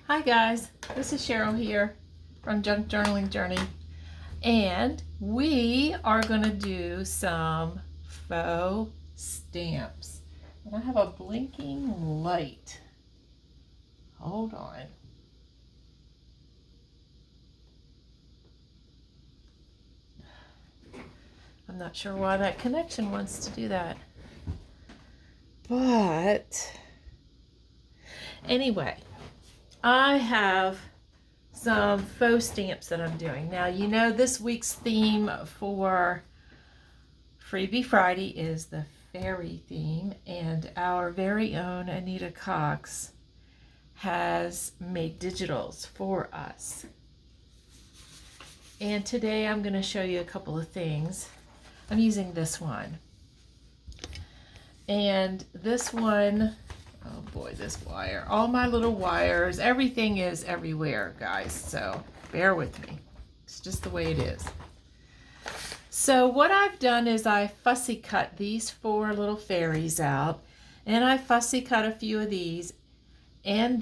Hi guys, this is Cheryl here from Junk Journaling Journey, and we are going to do some faux stamps. And I have a blinking light. Hold on. I'm not sure why that connection wants to do that. But anyway, I have some faux stamps that I'm doing. Now, you know this week's theme for Freebie Friday is the fairy theme, and our very own Anita Cox has made digitals for us. And today I'm going to show you a couple of things. I'm using this one. And this one, oh boy, this wire, all my little wires, everything is everywhere, guys, so bear with me. It's just the way it is. So what I've done is I fussy cut these 4 little fairies out, and I fussy cut a few of these, and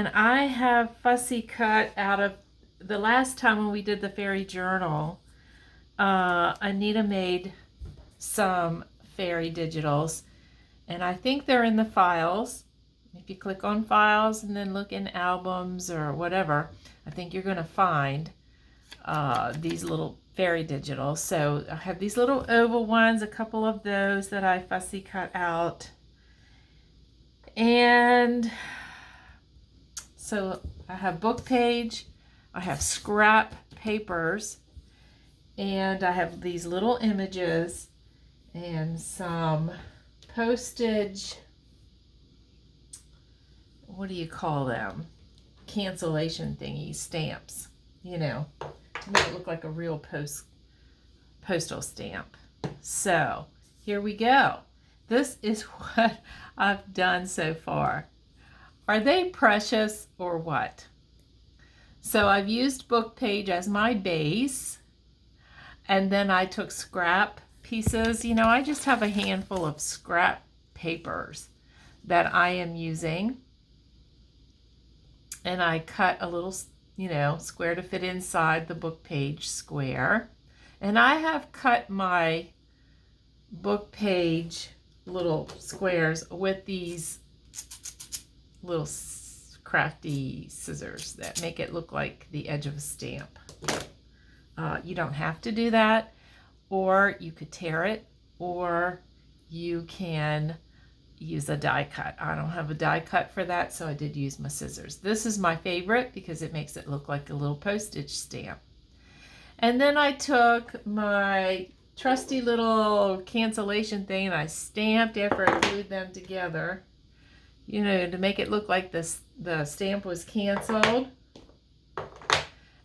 I have fussy cut out of the last time when we did the fairy journal. Anita made some fairy digitals, and I think they're in the files. If you click on files and then look in albums or whatever, I think you're going to find these little fairy digitals. So I have these little oval ones, a couple of those that I fussy cut out. And so I have book page, I have scrap papers, and I have these little images and some postage, what do you call them? Cancellation thingy stamps, you know, to make it look like a real postal stamp. So here we go. This is what I've done so far. Are they precious or what? So I've used book page as my base, and then I took scrap pieces. You know, I just have a handful of scrap papers that I am using, and I cut a little, you know, square to fit inside the book page square, and I have cut my book page little squares with these little crafty scissors that make it look like the edge of a stamp. You don't have to do that, or you could tear it, or you can use a die cut. I don't have a die cut for that, so I did use my scissors. This is my favorite because it makes it look like a little postage stamp. And then I took my trusty little cancellation thing and I stamped after I glued them together, you know, to make it look like the stamp was canceled.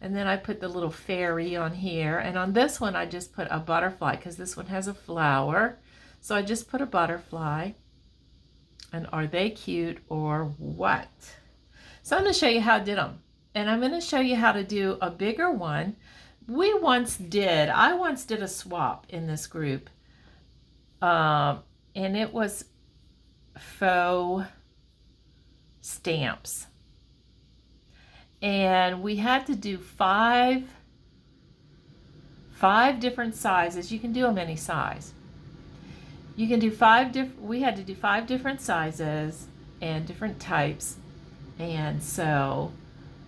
And then I put the little fairy on here. And on this one, I just put a butterfly because this one has a flower. So I just put a butterfly. And are they cute or what? So I'm going to show you how I did them. And I'm going to show you how to do a bigger one. I once did a swap in this group. And it was faux stamps. And we had to do five different sizes. You can do them any size. You can do we had to do 5 different sizes and different types. And so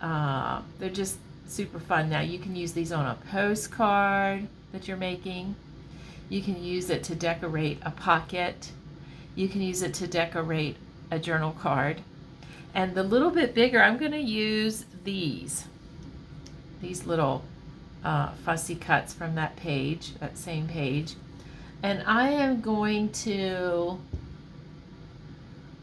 they're just super fun. Now you can use these on a postcard that you're making. You can use it to decorate a pocket. You can use it to decorate a journal card. And the little bit bigger, I'm going to use these little fussy cuts from that page, that same page. And I am going to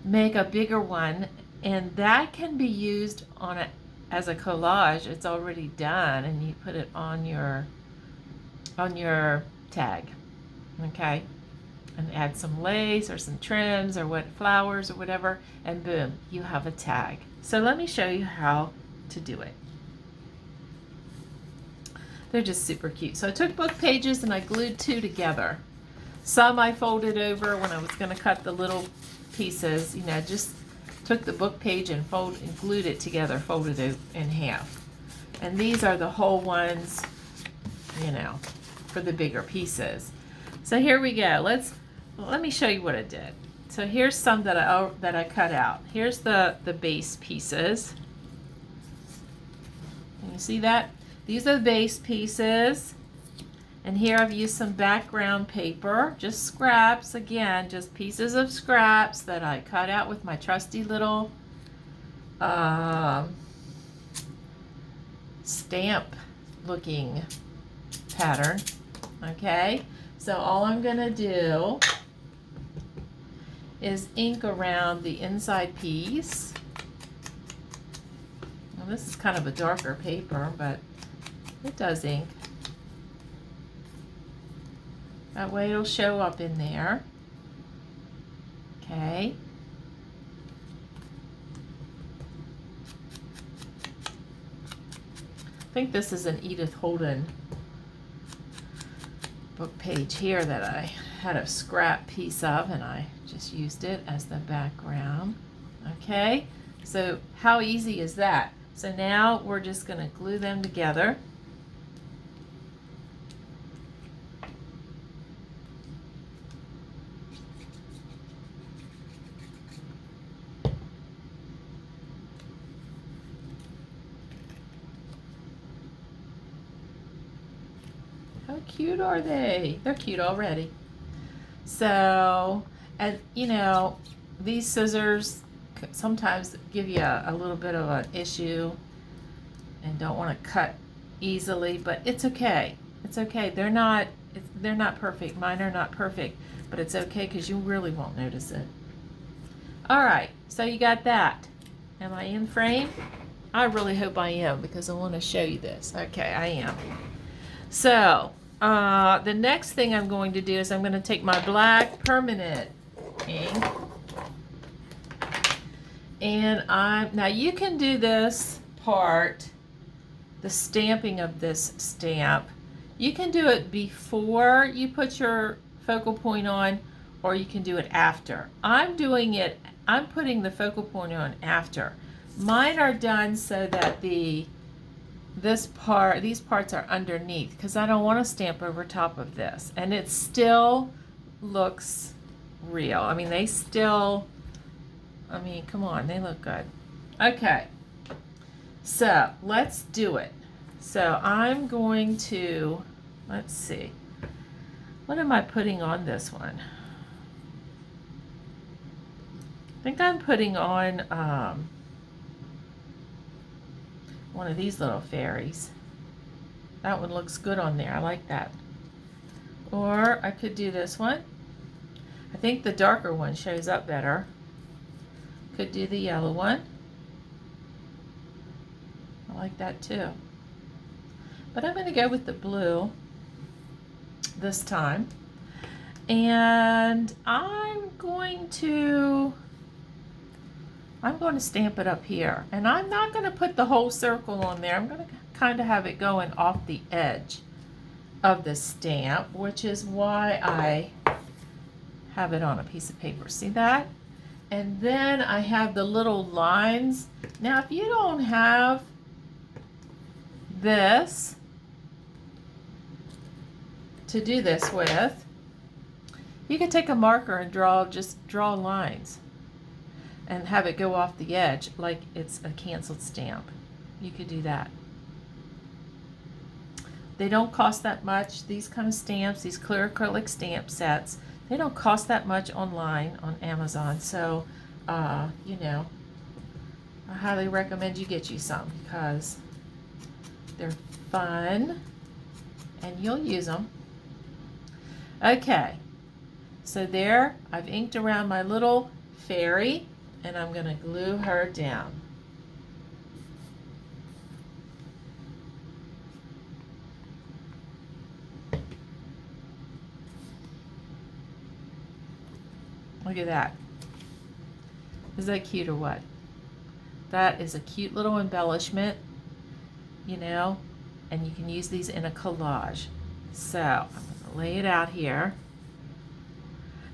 make a bigger one, and that can be used on as a collage. It's already done, and you put it on your tag, okay? And add some lace or some trims or flowers or whatever, and boom, you have a tag. So let me show you how to do it. They're just super cute. So I took book pages and I glued 2 together. Some I folded over when I was going to cut the little pieces, you know, just to took the book page and glued it together, folded it in half. And these are the whole ones, you know, for the bigger pieces. So here we go. Let me show you what I did. So here's some that I cut out. Here's the base pieces. Can you see that? These are the base pieces. And here I've used some background paper, just scraps, again, just pieces of scraps that I cut out with my trusty little stamp looking pattern. Okay, so all I'm gonna do is ink around the inside piece. Well, this is kind of a darker paper, but it does ink. That way it'll show up in there. Okay. I think this is an Edith Holden book page here that I had a scrap piece of, and I just used it as the background. Okay, so how easy is that? So now we're just going to glue them together. How cute are they? They're cute already. So, and you know, these scissors sometimes give you a little bit of an issue and don't want to cut easily, but it's okay. It's okay. They're not perfect. Mine are not perfect, but it's okay because you really won't notice it. All right, so you got that. Am I in frame? I really hope I am because I want to show you this. Okay, I am. So, the next thing I'm going to do is I'm going to take my black permanent ink, and now you can do this part, the stamping of this stamp. You can do it before you put your focal point on, or you can do it after. I'm putting the focal point on after. Mine are done so that these parts are underneath, because I don't want to stamp over top of this, and it still looks real. I mean, come on, they look good. Okay, so let's do it. So I'm going to, let's see, what am I putting on this one? I think I'm putting on one of these little fairies. That one looks good on there. I like that. Or I could do this one. I think the darker one shows up better. Could do the yellow one. I like that too. But I'm going to go with the blue this time. And I'm going to stamp it up here. And I'm not going to put the whole circle on there. I'm going to kind of have it going off the edge of the stamp, which is why I have it on a piece of paper. See that? And then I have the little lines. Now, if you don't have this to do this with, you can take a marker and just draw lines and have it go off the edge like it's a canceled stamp. You could do that. They don't cost that much. These kind of stamps, these clear acrylic stamp sets, they don't cost that much online on Amazon. So, you know, I highly recommend you get you some because they're fun and you'll use them. Okay, so there I've inked around my little fairy, and I'm going to glue her down. Look at that. Is that cute or what? That is a cute little embellishment, you know, and you can use these in a collage. So I'm going to lay it out here.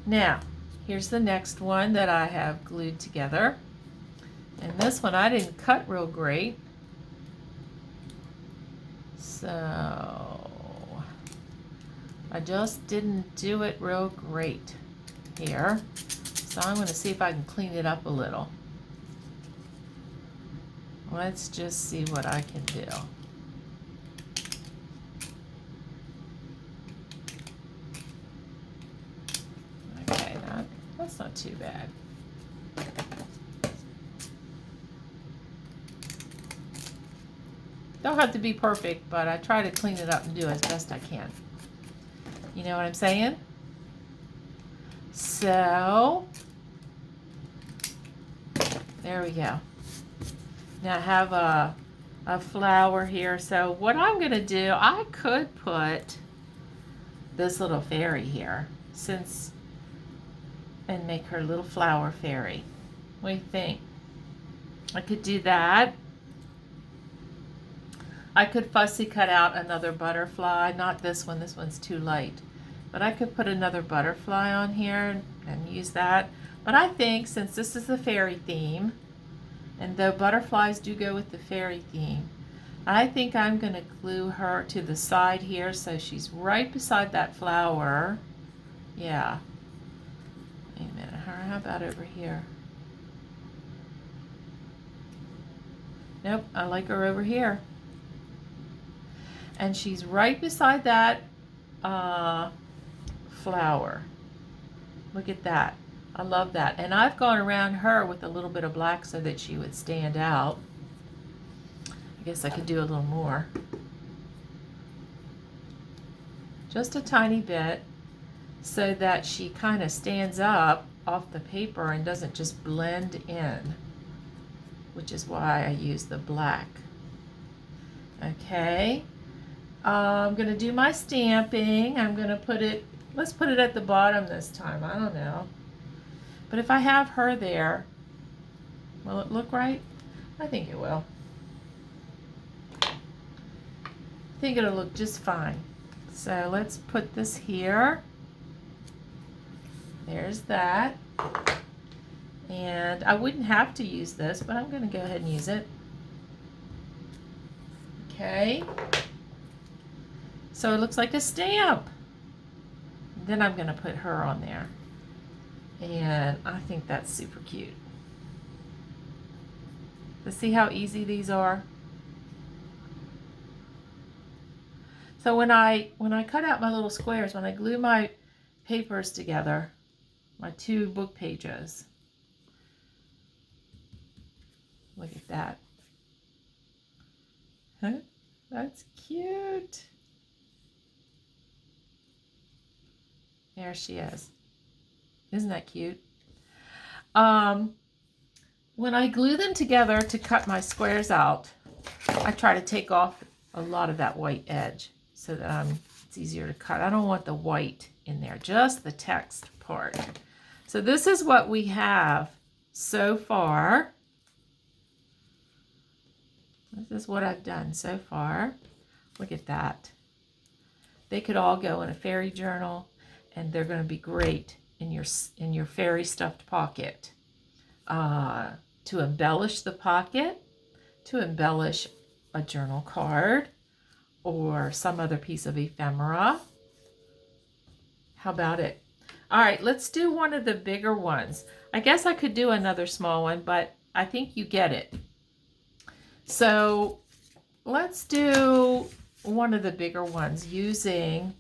Now, here's the next one that I have glued together. this one I didn't cut real great. So I just didn't do it real great here. So I'm going to see if I can clean it up a little. Let's just see what I can do. Okay, that's not too bad. Don't have to be perfect, but I try to clean it up and do as best I can. You know what I'm saying? So, there we go. Now I have a flower here. So what I'm going to do, I could put this little fairy here, and make her a little flower fairy. What do you think? I could do that. I could fussy cut out another butterfly, not this one, this one's too light. But I could put another butterfly on here and use that. But I think since this is the fairy theme, and though butterflies do go with the fairy theme, I think I'm going to glue her to the side here so she's right beside that flower. Yeah. Wait a minute, how about over here? Nope, I like her over here. And she's right beside that flower. Look at that. I love that. And I've gone around her with a little bit of black so that she would stand out. I guess I could do a little more. Just a tiny bit so that she kind of stands up off the paper and doesn't just blend in, which is why I use the black. Okay. I'm going to do my stamping. I'm going to put it, let's put it at the bottom this time. I don't know. But if I have her there, will it look right? I think it will. I think it'll look just fine. So let's put this here. There's that. And I wouldn't have to use this, but I'm going to go ahead and use it. Okay. So it looks like a stamp. Then I'm going to put her on there. And I think that's super cute. Let's see how easy these are. So when I cut out my little squares, when I glue my papers together, my two book pages, look at that. Huh? That's cute. There she is. Isn't that cute? When I glue them together to cut my squares out, I try to take off a lot of that white edge so that it's easier to cut. I don't want the white in there, just the text part. So this is what we have so far. This is what I've done so far. Look at that. They could all go in a fairy journal, and they're going to be great in your fairy stuffed pocket. To embellish the pocket, to embellish a journal card, or some other piece of ephemera. How about it? All right, let's do one of the bigger ones. I guess I could do another small one, but I think you get it. So let's do one of the bigger ones using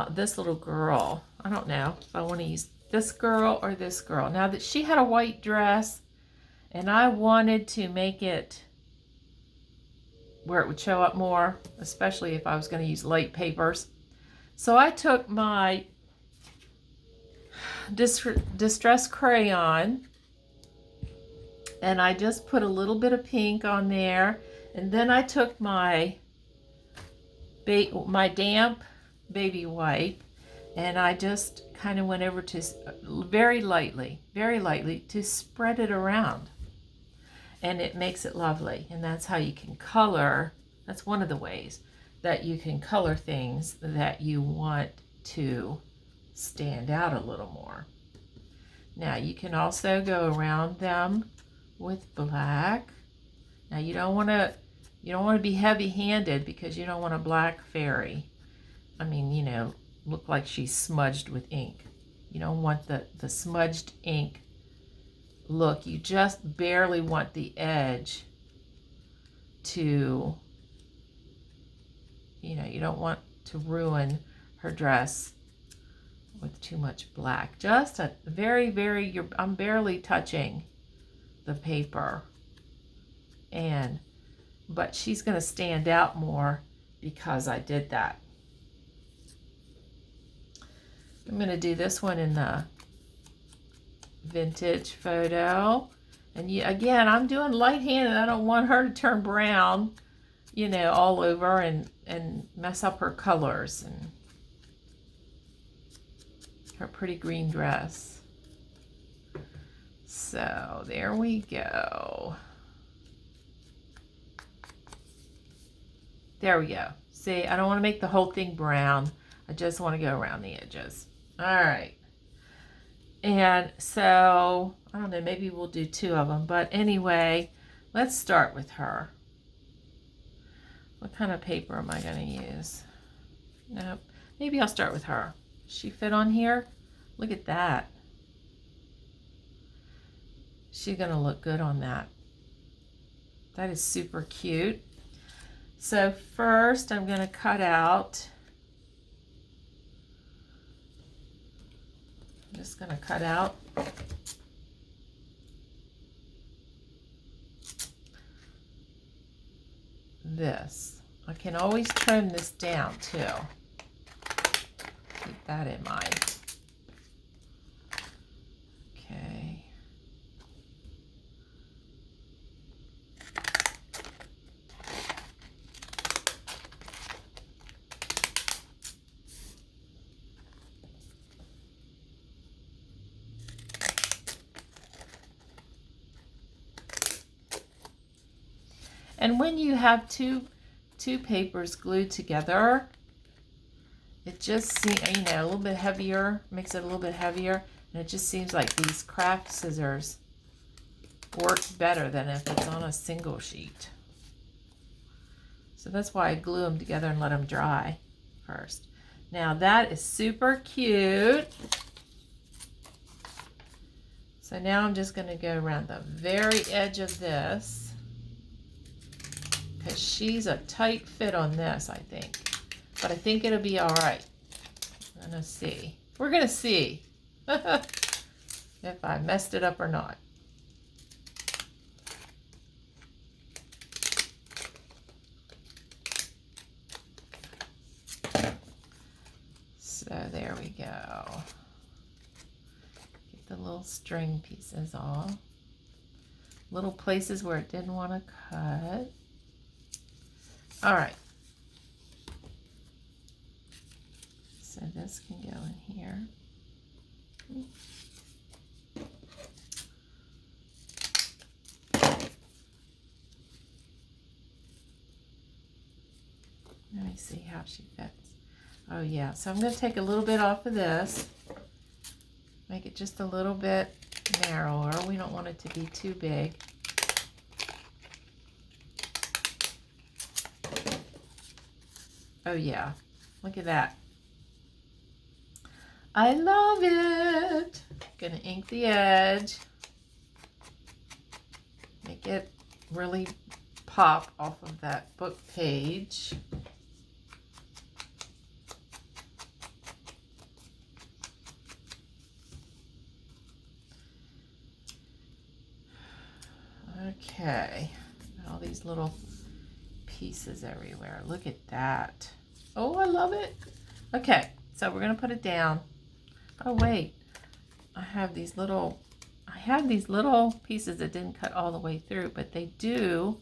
this little girl. I don't know if I want to use this girl or this girl. Now that she had a white dress and I wanted to make it where it would show up more, especially if I was going to use light papers. So I took my distress crayon and I just put a little bit of pink on there, and then I took my damp baby wipe and I just kind of went over to very lightly to spread it around, and it makes it lovely. And that's how you can color. That's one of the ways that you can color things that you want to stand out a little more. Now you can also go around them with black. Now you don't want to be heavy-handed because you don't want a black fairy. I mean, you know, look like she's smudged with ink. You don't want the smudged ink look. You just barely want the edge to, you know, you don't want to ruin her dress with too much black. Just a very, very, I'm barely touching the paper. But she's going to stand out more because I did that. I'm going to do this one in the vintage photo. And again, I'm doing light-handed. I don't want her to turn brown, you know, all over and mess up her colors and her pretty green dress. So there we go. There we go. See, I don't want to make the whole thing brown. I just want to go around the edges. All right. And so, I don't know, maybe we'll do 2 of them. But anyway, let's start with her. What kind of paper am I going to use? Nope. Maybe I'll start with her. She fit on here? Look at that. She's going to look good on that. That is super cute. So first I'm going to cut out, I'm just going to cut out this. I can always trim this down too. Keep that in mind. Okay. And when you have two papers glued together, it just seems, you know, a little bit heavier, makes it a little bit heavier, and it just seems like these craft scissors work better than if it's on a single sheet. So that's why I glue them together and let them dry first. Now that is super cute. So now I'm just going to go around the very edge of this. Because she's a tight fit on this, I think. But I think it'll be all right. I'm going to see. We're going to see if I messed it up or not. So there we go. Get the little string pieces off. Little places where it didn't want to cut. All right. So this can go in here. Let me see how she fits. Oh yeah, so I'm going to take a little bit off of this. Make it just a little bit narrower. We don't want it to be too big. Oh yeah, look at that. I love it. Gonna ink the edge. Make it really pop off of that book page. Okay, all these little pieces everywhere. Look at that. Oh, I love it. Okay, so we're gonna put it down. Oh wait, I have these little pieces that didn't cut all the way through, but they do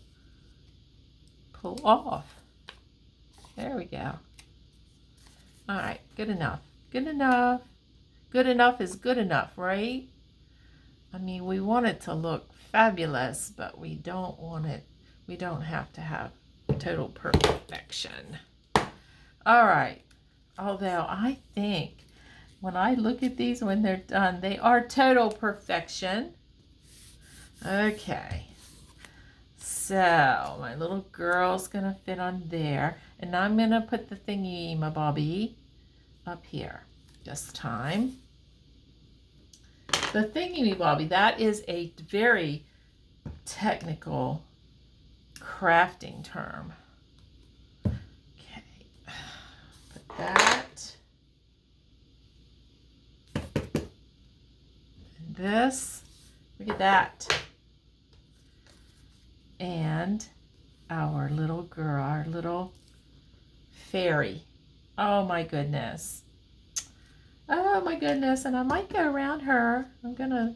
pull off. There we go. All right, good enough. Good enough. Good enough is good enough, right? I mean, we want it to look fabulous, but we don't have to have total perfection. All right. Although I think when I look at these when they're done, they are total perfection. Okay. So my little girl's gonna fit on there, and I'm gonna put the thingy, my bobby, up here this time. The thingy, bobby, that is a very technical crafting term. Okay, put that. And this, look at that. And our little girl, our little fairy. Oh my goodness. Oh my goodness. And I might go around her. I'm gonna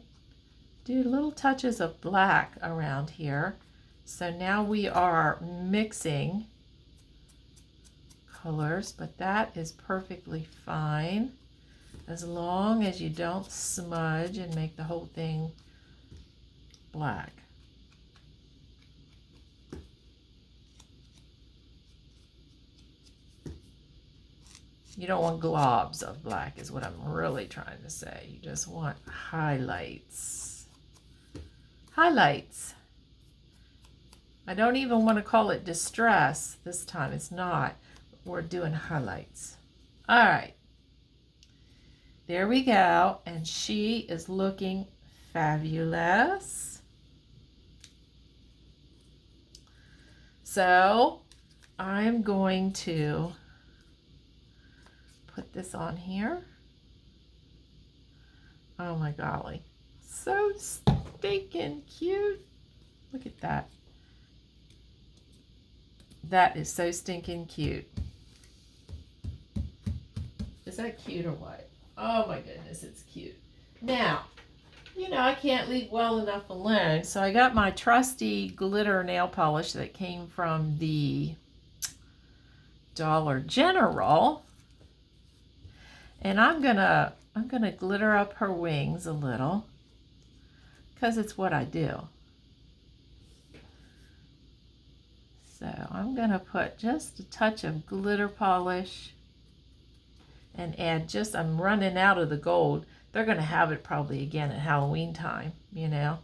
do little touches of black around here. So now we are mixing colors, but that is perfectly fine as long as you don't smudge and make the whole thing black. You don't want globs of black is what I'm really trying to say. You just want highlights. Highlights. I don't even want to call it distress this time. It's not. We're doing highlights. All right. There we go. And she is looking fabulous. So I'm going to put this on here. Oh my golly. So stinking cute. Look at that. That is so stinking cute. Is that cute or what? Oh my goodness, it's cute. Now, you know, I can't leave well enough alone, so I got my trusty glitter nail polish that came from the Dollar General. And I'm gonna glitter up her wings a little because it's what I do. So I'm gonna put just a touch of glitter polish and add just, I'm running out of the gold. They're gonna have it probably again at Halloween time, you know.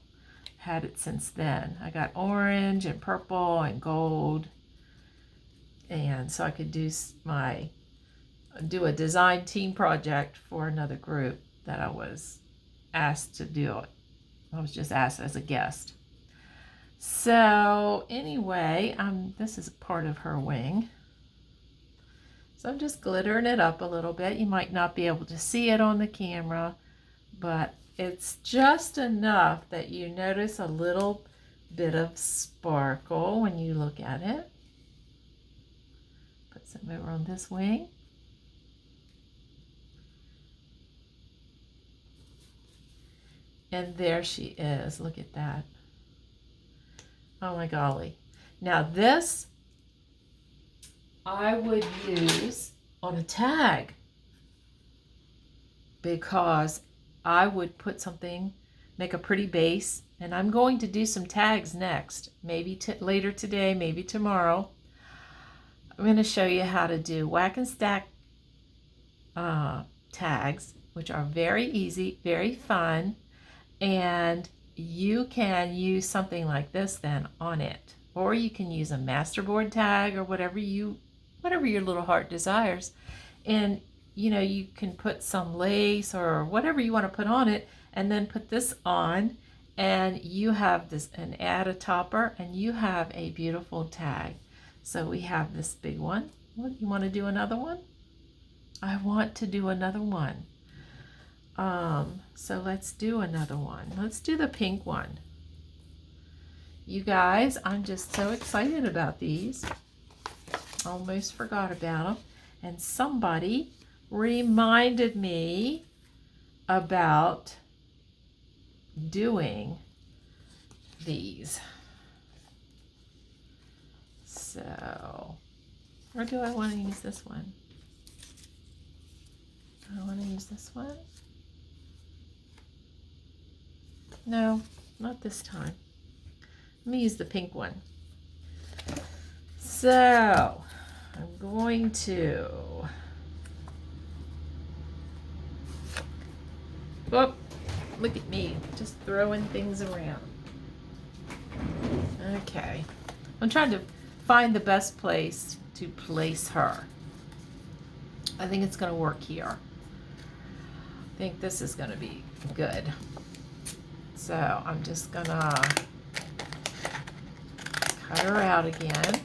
Had it since then. I got orange and purple and gold. And so I could do a design team project for another group that I was asked to do it. I was just asked as a guest. So anyway, this is part of her wing. So I'm just glittering it up a little bit. You might not be able to see it on the camera, but it's just enough that you notice a little bit of sparkle when you look at it. Put some over on this wing. And there she is. Look at that. Oh my golly. Now this I would use on a tag because I would put something, make a pretty base, and I'm going to do some tags next. Maybe later today, maybe tomorrow. I'm going to show you how to do whack and stack tags, which are very easy, very fun. And you can use something like this then on it, or you can use a masterboard tag or whatever your little heart desires. And you know, you can put some lace or whatever you want to put on it, and then put this on, and you have this, and add a topper, and you have a beautiful tag. So we have this big one. What, you want to do another one? I want to do another one. So let's do another one. Let's do the pink one. You guys, I'm just so excited about these. Almost forgot about them. And somebody reminded me about doing these. So, or do I want to use this one? Do I want to use this one? No, not this time. Let me use the pink one. So, I'm going to, oh, look at me, just throwing things around. Okay. I'm trying to find the best place to place her. I think it's going to work here. I think this is going to be good. So I'm just going to cut her out again.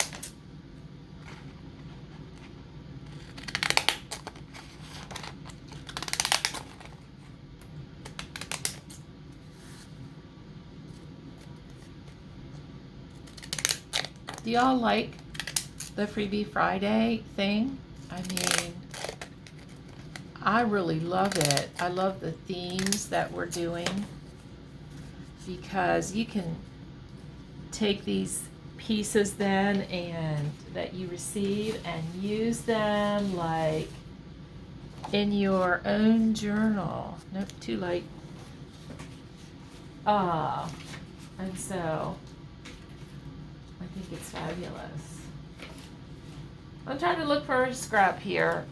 Do y'all like the Freebie Friday thing? I mean, I really love it. I love the themes that we're doing because you can take these pieces then and that you receive and use them like in your own journal. Nope, too late. And so I think it's fabulous. I'm trying to look for a scrap here,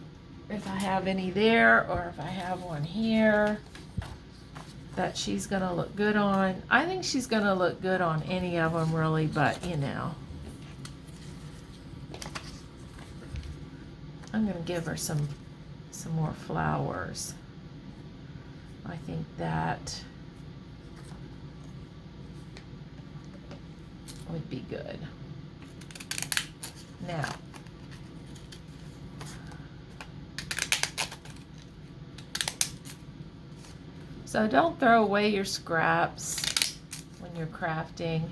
if I have any there or if I have one here that she's gonna look good on. I think she's gonna look good on any of them really, but you know. I'm gonna give her some more flowers. I think that would be good. Now, so don't throw away your scraps when you're crafting.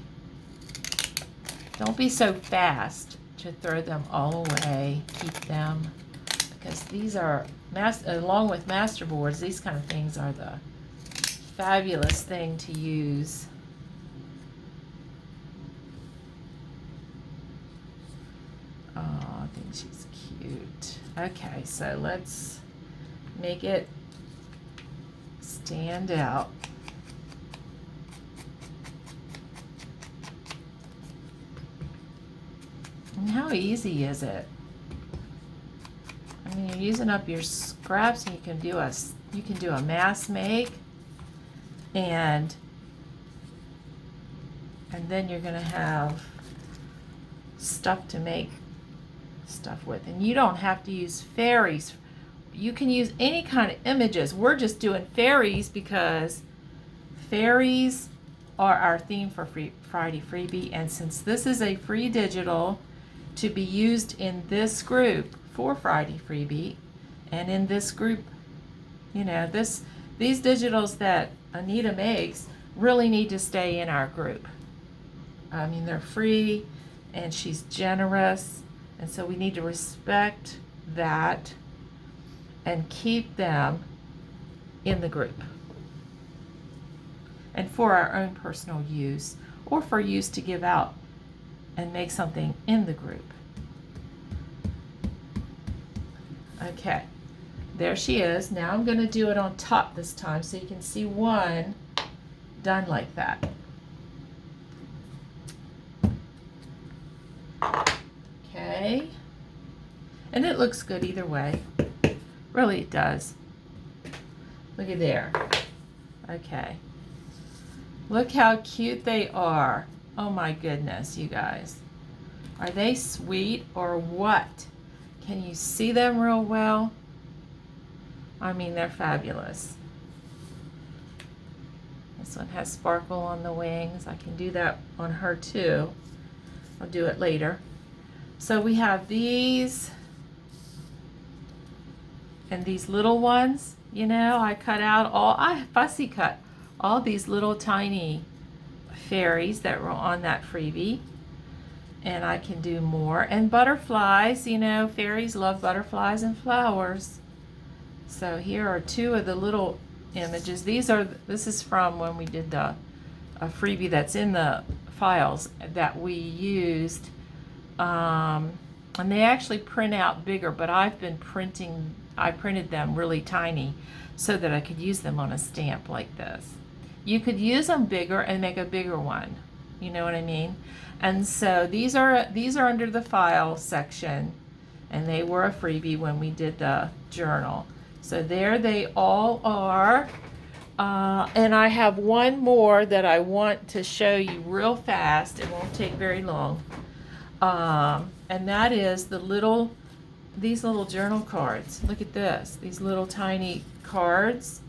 Don't be so fast to throw them all away. Keep them, because these are, along with masterboards, these kind of things are the fabulous thing to use. Oh, I think she's cute. Okay, so let's make it stand out. And how easy is it? I mean, you're using up your scraps, and you can do a mass make, and then you're gonna have stuff to make stuff with. And you don't have to use fairies. You can use any kind of images. We're just doing fairies because fairies are our theme for Friday Freebie. And since this is a free digital to be used in this group for Friday Freebie, and in this group, you know, these digitals that Anita makes really need to stay in our group. I mean, they're free and she's generous, and so we need to respect that and keep them in the group and for our own personal use, or for use to give out and make something in the group. Okay, there she is. Now I'm going to do it on top this time so you can see one done like that. Okay, and it looks good either way. Really, it does. Look at there. Okay, look how cute they are. Oh my goodness, you guys. Are they sweet or what? Can you see them real well? I mean, they're fabulous. This one has sparkle on the wings. I can do that on her too. I'll do it later. So we have these and these little ones. You know, I cut out I fussy cut all these little tiny fairies that were on that freebie. And I can do more. And butterflies, you know, fairies love butterflies and flowers. So here are two of the little images. This is from when we did a freebie that's in the files that we used. And they actually print out bigger, but I printed them really tiny so that I could use them on a stamp like this. You could use them bigger and make a bigger one. You know what I mean? And so these are under the file section, and they were a freebie when we did the journal. So there they all are. And I have one more that I want to show you real fast. It won't take very long. And that is these little journal cards. Look at this, these little tiny cards.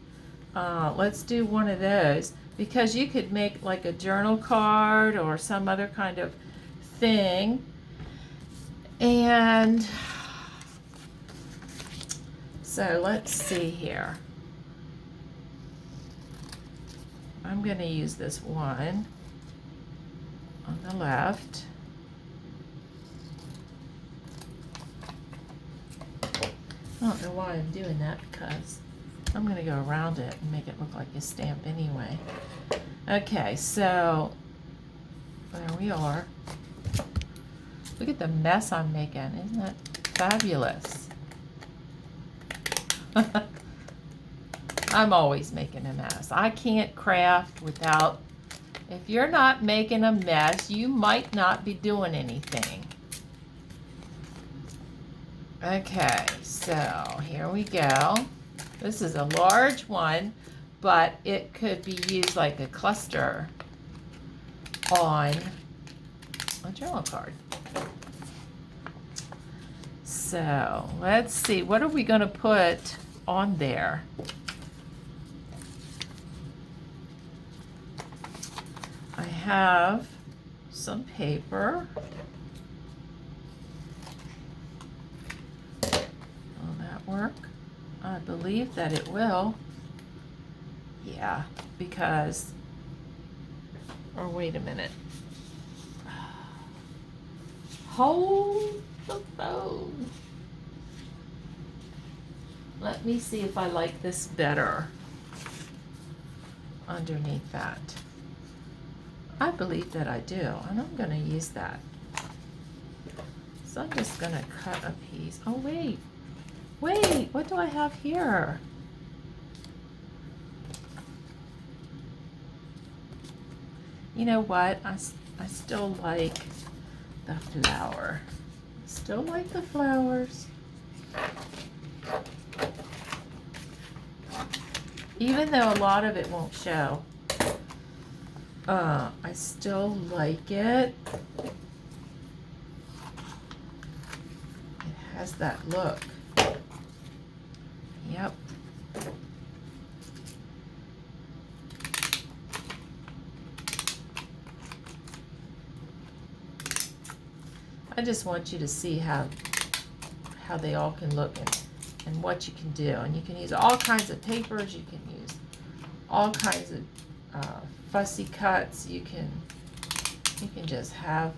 Let's do one of those, because you could make like a journal card or some other kind of thing. And so let's see here. I'm going to use this one on the left. I don't know why I'm doing that, because I'm going to go around it and make it look like a stamp anyway. Okay, so there we are. Look at the mess I'm making. Isn't that fabulous? I'm always making a mess. I can't craft without, if you're not making a mess, you might not be doing anything. Okay, so here we go. This is a large one, but it could be used like a cluster on a journal card. So let's see, what are we going to put on there? I have some paper. Will that work? I believe that it will. Yeah, because, or wait a minute. Hold the phone. Let me see if I like this better underneath that. I believe that I do, and I'm going to use that. So I'm just going to cut a piece. Oh, wait, what do I have here? You know what? I still like the flower. Still like the flowers. Even though a lot of it won't show. I still like it. It has that look. Yep. I just want you to see how they all can look and what you can do. And you can use all kinds of papers. You can use all kinds of fussy cuts. You can just have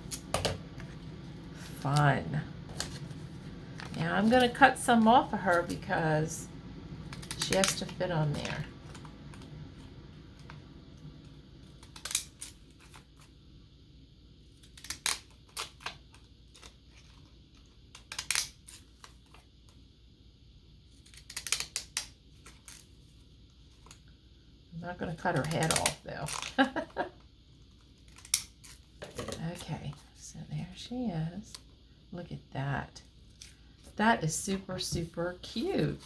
fun. Now I'm going to cut some off of her because she has to fit on there. I'm not going to cut her head off though. Okay, so there she is. Look at that. That is super, super cute.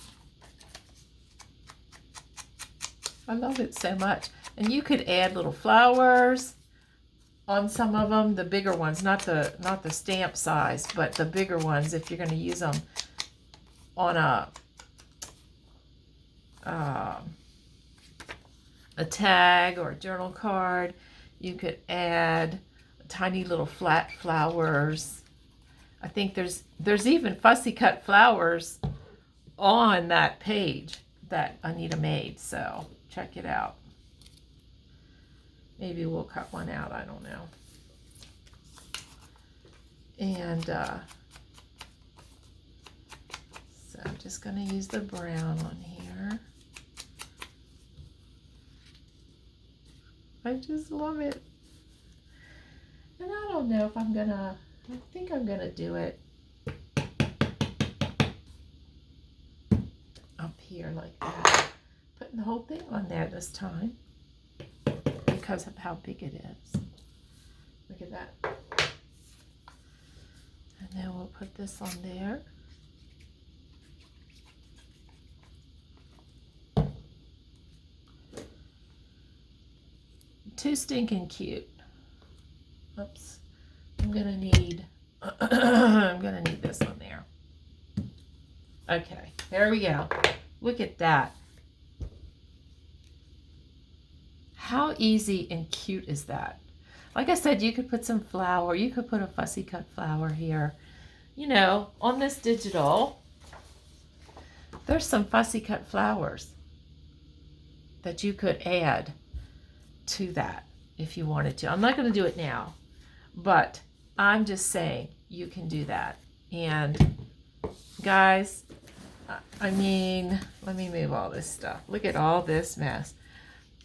I love it so much. And you could add little flowers on some of them, the bigger ones, not the stamp size, but the bigger ones if you're going to use them on a tag or a journal card. You could add tiny little flat flowers. I think there's even fussy cut flowers on that page that Anita made, so check it out. Maybe we'll cut one out, I don't know. And so I'm just going to use the brown on here. I just love it. And I don't know if I'm gonna, I think I'm gonna do it up here like that. Putting the whole thing on there this time because of how big it is. Look at that. And then we'll put this on there. too stinking cute. Oops. I'm gonna need I'm gonna need this on there. Okay, there we go. Look at that. How easy and cute is that? Like I said, you could put some flower. You could put a fussy cut flower here. You know, on this digital, there's some fussy cut flowers that you could add to that if you wanted to. I'm not going to do it now, but I'm just saying you can do that. And guys, I mean, let me move all this stuff. Look at all this mess.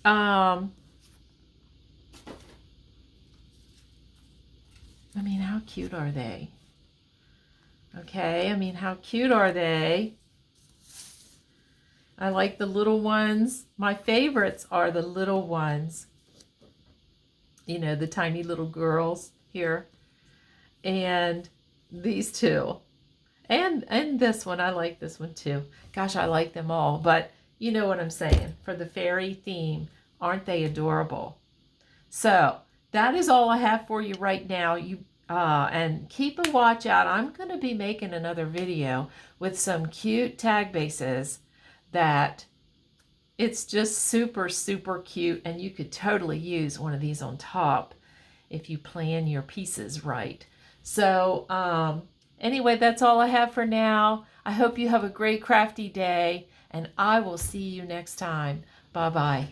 I mean, how cute are they? Okay, I mean, how cute are they? I like the little ones. My favorites are the little ones. You know, the tiny little girls here. And these two. And this one, I like this one too. Gosh, I like them all. But you know what I'm saying. For the fairy theme, aren't they adorable? So that is all I have for you right now. And keep a watch out. I'm going to be making another video with some cute tag bases that it's just super, super cute. And you could totally use one of these on top if you plan your pieces right. So anyway, that's all I have for now. I hope you have a great crafty day, and I will see you next time. Bye-bye.